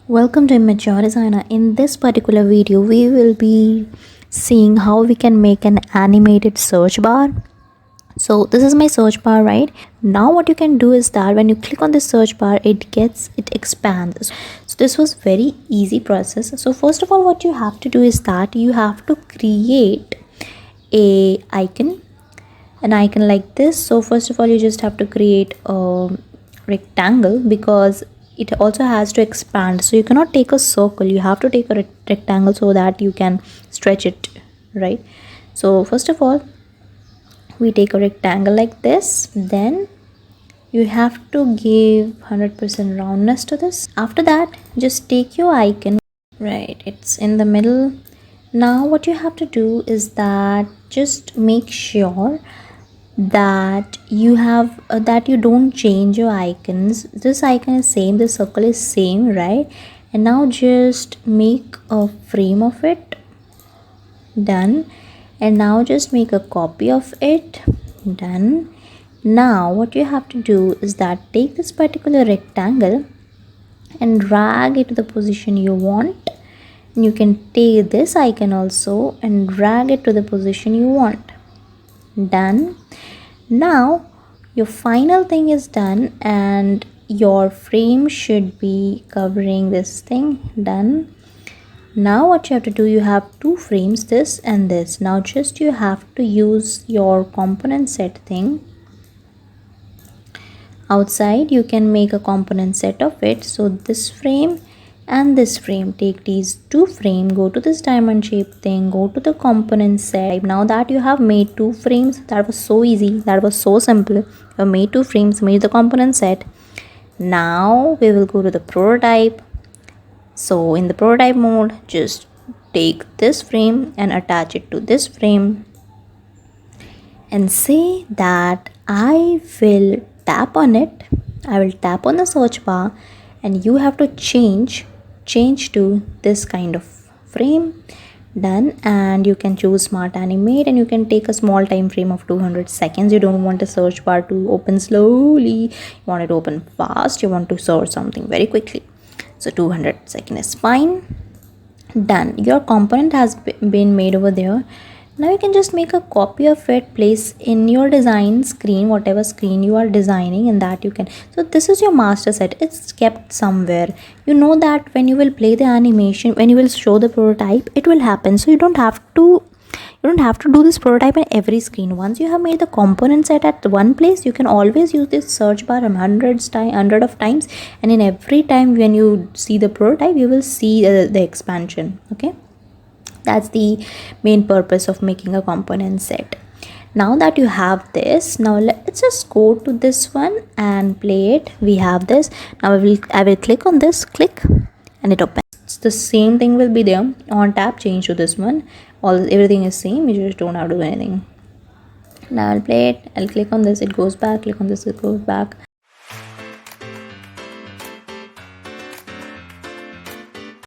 Welcome to Immature Designer. In this particular video, we will be seeing how we can make an animated search bar. So this is my search bar, right? Now what you can do is that when you click on the search bar, it expands. So this was very easy process. So first of all, what you have to do is that you have to create an icon like this. So first of all, you just have to create a rectangle because it also has to expand. So you cannot take a circle, you have to take a rectangle so that you can stretch it, right? So first of all, we take a rectangle like this, then you have to give 100% roundness to this. After that, just take your icon, right, it's in the middle. Now what you have to do is that just make sure that you have that you don't change your icons. This icon is same, the circle is same, right? And now just make a frame of it. Done. And now just make a copy of it. Done. Now what you have to do is that take this particular rectangle and drag it to the position you want. And you can take this icon also and drag it to the position you want. Done. Now your final thing is done and your frame should be covering this thing. Done. Now what you have to do, you have two frames, this and this. Now just you have to use your component set thing. Outside you can make a component set of it. So this frame and this frame, take these two frame, go to this diamond shape thing, go to the component set. Now that you have made two frames, that was so easy, that was so simple. You have made two frames, made the component set. Now we will go to the prototype. So in the prototype mode, just take this frame and attach it to this frame and say that I will tap on it. I will tap on the search bar and you have to change to this kind of frame. Done. And you can choose smart animate and you can take a small time frame of 200 seconds. You don't want a search bar to open slowly, you want it to open fast, you want to search something very quickly. So 200 seconds is fine. Done. Your component has been made over there. Now you can just make a copy of it, place in your design screen, whatever screen you are designing, and that you can. So this is your master set, it's kept somewhere. You know that when you will play the animation, when you will show the prototype, it will happen. So you don't have to do this prototype in every screen. Once you have made the component set at one place, you can always use this search bar hundred of times, and in every time when you see the prototype, you will see the expansion. Okay, that's the main purpose of making a component set. Now that you have this, now let's just go to this one and play it. We have this. Now I will click on this, click, and it opens. The same thing will be there. On tap, change to this one. Everything is same, you just don't have to do anything. Now I'll play it, I'll click on this, it goes back, click on this, it goes back.